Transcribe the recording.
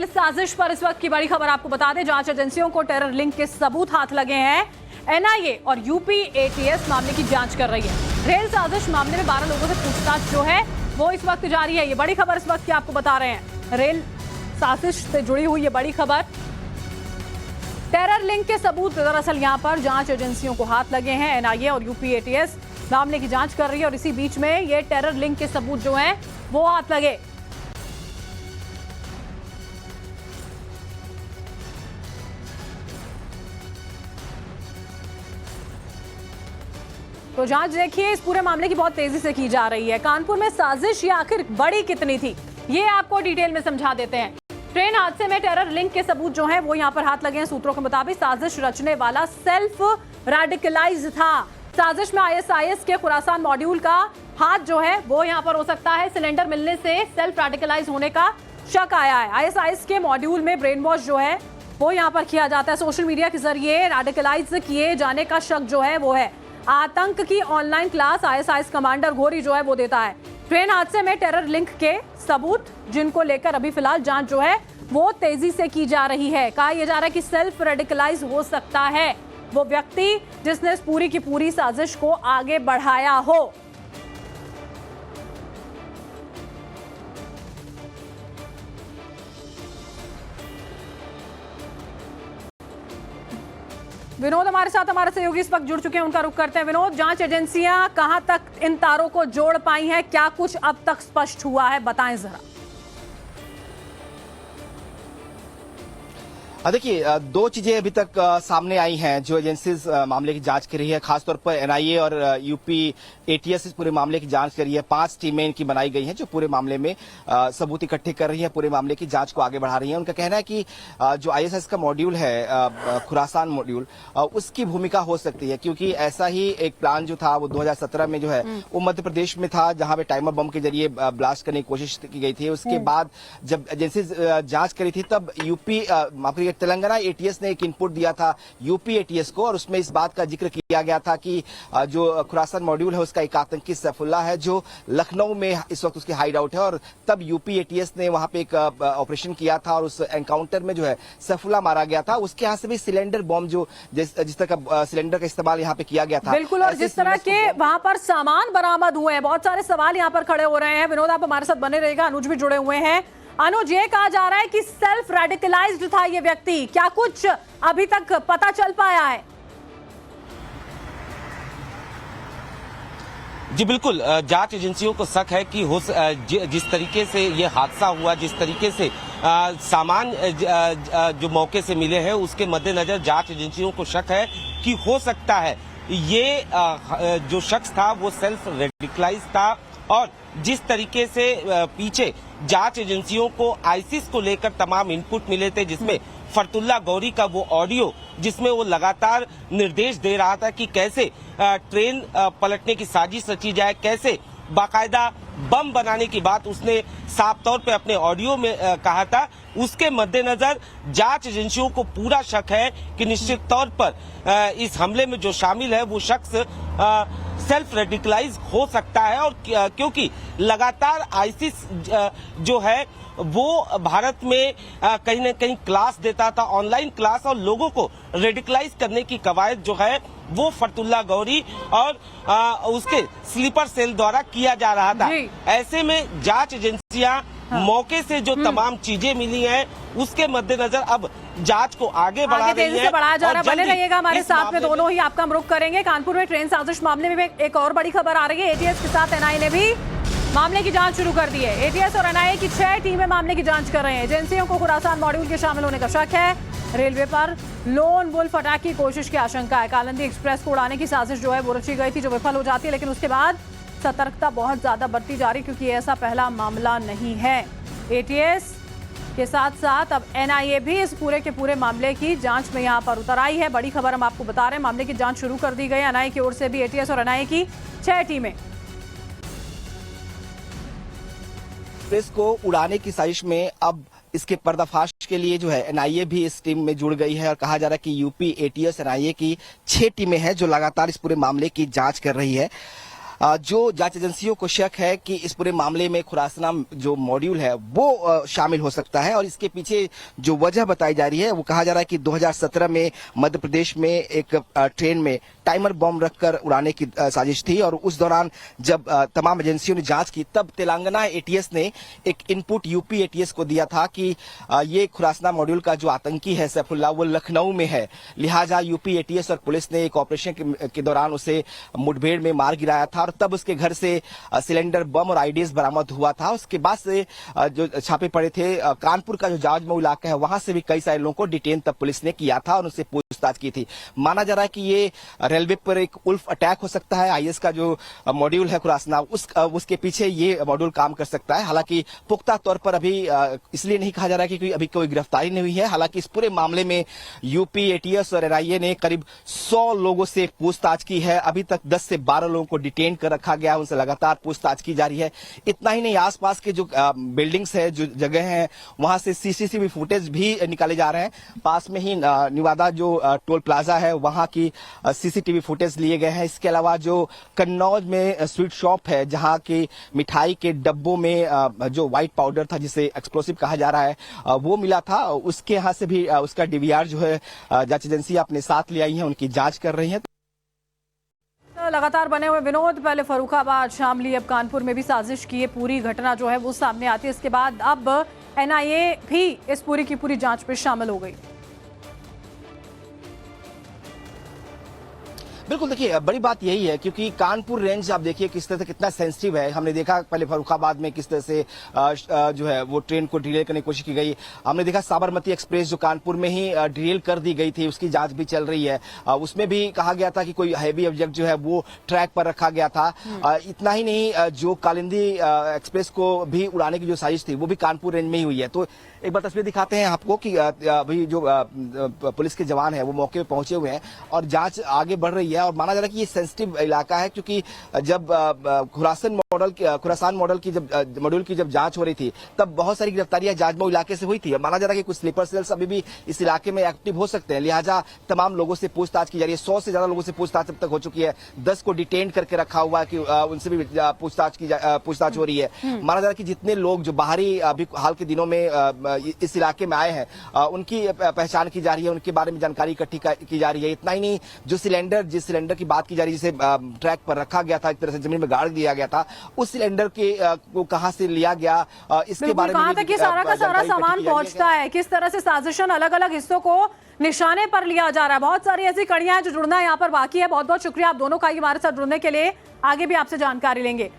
Rail साजिश पर इस वक्त की बड़ी खबर आपको बता दें, जांच एजेंसियों को टेरर लिंक के सबूत हाथ लगे हैं। एनआईए और यूपी एटीएस मामले की जांच कर रही है। रेल साजिश मामले में 12 लोगों से पूछताछ जो है वो इस वक्त जारी है। ये बड़ी खबर इस वक्त की आपको बता रहे हैं। रेल साजिश से जुड़ी हुई ये बड़ी खबर, टेरर लिंक के सबूत दरअसल यहां पर जांच एजेंसियों को हाथ लगे हैं। एनआईए और यूपी एटीएस मामले की जांच कर रही है और इसी बीच में ये टेरर लिंक के सबूत जो हैं वो हाथ लगे। तो जांच देखिए इस पूरे मामले की बहुत तेजी से की जा रही है। कानपुर में साजिश ये आखिर बड़ी कितनी थी, ये आपको डिटेल में समझा देते हैं। ट्रेन हादसे में टेरर लिंक के सबूत जो हैं वो यहां पर हाथ लगे हैं। सूत्रों के मुताबिक साजिश रचने वाला सेल्फ रेडिकलाइज था। साजिश में आईएसआईएस के खुरासान मॉड्यूल का हाथ जो है वो यहां पर हो सकता है। सिलेंडर मिलने से सेल्फ रेडिकलाइज होने का शक आया है। आईएसआईएस के मॉड्यूल में ब्रेन वॉश जो है वो यहां पर किया जाता है। सोशल मीडिया के जरिए रेडिकलाइज किए जाने का शक जो है वो है। आतंक की ऑनलाइन क्लास आईएसआईएस कमांडर घोरी जो है वो देता है। ट्रेन हादसे में टेरर लिंक के सबूत जिनको लेकर अभी फिलहाल जांच जो है वो तेजी से की जा रही है। कहा यह जा रहा है कि सेल्फ रेडिकलाइज हो सकता है वो व्यक्ति जिसने इस पूरी की पूरी साजिश को आगे बढ़ाया हो। विनोद हमारे साथ, हमारे सहयोगी इस वक्त जुड़ चुके हैं, उनका रुख करते हैं। विनोद, जांच एजेंसियां कहां तक इन तारों को जोड़ पाई हैं, क्या कुछ अब तक स्पष्ट हुआ है, बताएं जरा। देखिए, दो चीजें अभी तक सामने आई हैं जो एजेंसीज मामले की जांच कर रही है। खासतौर पर एनआईए और यूपी एटीएस इस पूरे मामले की जांच कर रही है। 5 टीमें इनकी बनाई गई हैं जो पूरे मामले में सबूत इकट्ठे कर रही है, पूरे मामले की जांच को आगे बढ़ा रही है। उनका कहना है कि जो आईएसआईएस का मॉड्यूल है, खुरासान मॉड्यूल, उसकी भूमिका हो सकती है, क्योंकि ऐसा ही एक प्लान जो था वो 2017 में जो है वो मध्य प्रदेश में था, जहां पे टाइमर बम के जरिए ब्लास्ट करने की कोशिश की गई थी। उसके बाद जब एजेंसी जांच करी थी तब यूपी तेलंगाना एटीएस ने एक इनपुट दिया था यूपी एटीएस को, और उसमें इस बात का जिक्र किया गया था कि जो खुरासान मॉड्यूल है उसका एक आतंकी सैफुल्लाह है जो लखनऊ में इस वक्त उसकी हाइड आउट है। और तब यूपी एटीएस ने वहां पे एक ऑपरेशन किया था और उस एनकाउंटर में जो है सैफुल्लाह मारा गया था। उसके यहाँ से भी सिलेंडर बॉम्ब जो जिस तरह का सिलेंडर का इस्तेमाल यहाँ पे किया गया था, बिल्कुल। और जिस तरह के वहां पर सामान बरामद हुए हैं, बहुत सारे सवाल यहाँ पर खड़े हो रहे हैं। विनोद, आप हमारे साथ बने रहेगा, अनुज भी जुड़े हुए हैं। अनुज, ये कहा जा रहा है कि सेल्फ रेडिकलाइज्ड था ये व्यक्ति, क्या कुछ अभी तक पता चल पाया है? जी बिल्कुल, जांच एजेंसियों को शक है कि जिस तरीके से ये हादसा हुआ, जिस तरीके से सामान जो मौके से मिले हैं, उसके मद्देनजर जांच एजेंसियों को शक है कि हो सकता है ये जो शख्स था वो सेल्फ रेडिकलाइज था। और जिस तरीके से पीछे जांच एजेंसियों को आईसिस को लेकर तमाम इनपुट मिले थे, जिसमें फरतुल्ला गौरी का वो ऑडियो जिसमें वो लगातार निर्देश दे रहा था कि कैसे ट्रेन पलटने की साजिश रची जाए, कैसे बाकायदा बम बनाने की बात उसने साफ तौर पे अपने ऑडियो में कहा था। उसके मद्देनजर जांच एजेंसियों को पूरा शक है कि निश्चित तौर पर इस हमले में जो शामिल है वो शख्स सेल्फ रेडिकलाइज हो सकता है। और क्योंकि लगातार आईसिस जो है वो भारत में कहीं न कहीं क्लास देता था, ऑनलाइन क्लास, और लोगों को रेडिकलाइज करने की कवायद जो है वो फरतुल्ला गौरी और उसके स्लीपर सेल द्वारा किया जा रहा था। ऐसे में जांच एजेंसियां मौके से जो तमाम चीजें मिली हैं उसके मद्देनजर अब जांच को आगे बढ़ा रही है। बढ़ाया जा रहा है। बने रहिएगा हमारे साथ में, दोनों ही आपका हम रुख करेंगे। कानपुर में ट्रेन साजिश मामले में एक और बड़ी खबर आ रही है। एटीएस के साथ एनआईए ने भी मामले की जांच शुरू कर दी है। एटीएस और एनआईए की 6 टीमें मामले की जांच कर रहे हैं। एजेंसियों को खुरासान मॉड्यूल के शामिल होने का शक है। रेलवे पर लोन वुल्फ अटैक की कोशिश की आशंका है। कालिंदी एक्सप्रेस को उड़ाने की साजिश जो है वो रची गई थी, जो विफल हो जाती है, लेकिन उसके बाद सतर्कता बहुत ज्यादा बरती जा रही, क्योंकि ऐसा पहला मामला नहीं है। एटीएस के साथ साथ अब एनआईए भी इस पूरे के पूरे मामले की जांच में यहां पर उतर आई है। बड़ी खबर हम आपको बता रहे हैं, मामले की जांच शुरू कर दी गई है। एनआईए की ओर से भी एटीएस और एनआईए की 6 टीमें एक्सप्रेस को उड़ाने की साजिश में अब इसके पर्दाफाश के लिए जो है एनआईए भी इस टीम में जुड़ गई है। और कहा जा रहा है कि यूपी एटीएस एनआईए की 6 टीमें हैं जो लगातार इस पूरे मामले की जांच कर रही है। जो जांच एजेंसियों को शक है कि इस पूरे मामले में खुरासना जो मॉड्यूल है वो शामिल हो सकता है, और इसके पीछे जो वजह बताई जा रही है वो कहा जा रहा है कि 2017 में मध्य प्रदेश में एक ट्रेन में टाइमर बम रखकर उड़ाने की साजिश थी, और उस दौरान जब तमाम एजेंसियों ने जांच की तब तेलंगाना एटीएस ने एक इनपुट यूपी एटीएस को दिया था कि ये खुरासना मॉड्यूल का जो आतंकी है सैफुल्लाह वो लखनऊ में है, लिहाजा यूपी एटीएस और पुलिस ने एक ऑपरेशन के दौरान उसे मुठभेड़ में मार गिराया था, और तब उसके घर से सिलेंडर बम और आईडीएस बरामद हुआ था। उसके बाद से जो छापे पड़े थे, कानपुर का जो जाजमऊ इलाका है वहां से भी कई सारे लोगों को डिटेन तब पुलिस ने किया था और उनसे पूछताछ की थी। माना जा रहा है कि ये रेलवे पर एक उल्फ अटैक हो सकता है। आईएस का जो मॉड्यूल है खुरासना उसके पीछे ये मॉड्यूल काम कर सकता है। हालांकि पुख्ता तौर पर अभी इसलिए नहीं कहा जा रहा है कि अभी कोई गिरफ्तारी नहीं हुई है। हालांकि इस पूरे मामले में यूपी एटीएस और एनआईए ने करीब 100 लोगों से पूछताछ की है। अभी तक 10 से 12 लोगों को डिटेन कर रखा गया, उनसे लगातार पूछताछ की जा रही है। इतना ही नहीं, आसपास के जो बिल्डिंग्स है, जो जगह है, वहां से सीसीटीवी फुटेज भी निकाले जा रहे हैं। पास में ही निवादा जो टोल प्लाजा है वहां की सीसीटीवी फुटेज लिए गए हैं। इसके अलावा जो कन्नौज में स्वीट शॉप है जहां की मिठाई के डब्बों में जो व्हाइट पाउडर था जिसे एक्सप्लोसिव कहा जा रहा है वो मिला था, उसके यहां से भी उसका डीवीआर जो है जांच एजेंसी अपने साथ ले आई है, उनकी जांच कर रही है। लगातार बने हुए विनोद, पहले फर्रुखाबाद, शामली, अब कानपुर में भी साजिश की ये पूरी घटना जो है वो सामने आती है। इसके बाद अब एनआईए भी इस पूरी की पूरी जांच में शामिल हो गई। बिल्कुल, देखिए बड़ी बात यही है क्योंकि कानपुर रेंज आप देखिए किस तरह से कितना सेंसिटिव है। हमने देखा पहले फर्रुखाबाद में किस तरह से जो है वो ट्रेन को डिरेल करने की कोशिश की गई। हमने देखा साबरमती एक्सप्रेस जो कानपुर में ही डिरेल कर दी गई थी, उसकी जांच भी चल रही है। उसमें भी कहा गया था कि कोई हैवी ऑब्जेक्ट जो है वो ट्रैक पर रखा गया था। इतना ही नहीं, जो कालिंदी एक्सप्रेस को भी उड़ाने की जो साजिश थी वो भी कानपुर रेंज में ही हुई है। तो एक बार तस्वीर दिखाते हैं आपको कि अभी जो पुलिस के जवान है वो मौके पे पहुंचे हुए हैं और जांच आगे बढ़ रही है। और माना जा रहा है कि ये सेंसिटिव इलाका है क्योंकि जब खुरासान मॉडल की जब मॉड्यूल की जब जांच हो रही थी तब बहुत सारी गिरफ्तारियां जाजमऊ इलाके से हुई थी। माना जा रहा है कि कुछ स्लीपर सेल्स अभी भी इस इलाके में एक्टिव हो सकते हैं, लिहाजा तमाम लोगों से पूछताछ की जा रही है। 100 से ज्यादा लोगों से पूछताछ अब तक हो चुकी है। 10 को डिटेन करके रखा हुआ है कि उनसे भी पूछताछ हो रही है। माना जा रहा है कि जितने लोग जो बाहरी अभी हाल के दिनों में इस इलाके में आए हैं उनकी पहचान की जा रही है, उनके बारे में जानकारी इकट्ठी की जा रही है। इतना ही नहीं, जो जिस सिलेंडर की बात की जा रही है जिसे ट्रैक पर रखा गया था, एक तरह से जमीन में गाड़ दिया गया था, उस सिलेंडर के को कहां से लिया गया, इसके बारे में कहां तक ये सारा का सारा सामान पहुंचता है, किस तरह से साजिशन अलग अलग हिस्सों को निशाने पर लिया जा रहा है। बहुत सारी ऐसी कड़ियां हैं जो जुड़ना यहाँ पर बाकी है। बहुत बहुत शुक्रिया आप दोनों का हमारे साथ जुड़ने के लिए। आगे भी आपसे जानकारी लेंगे।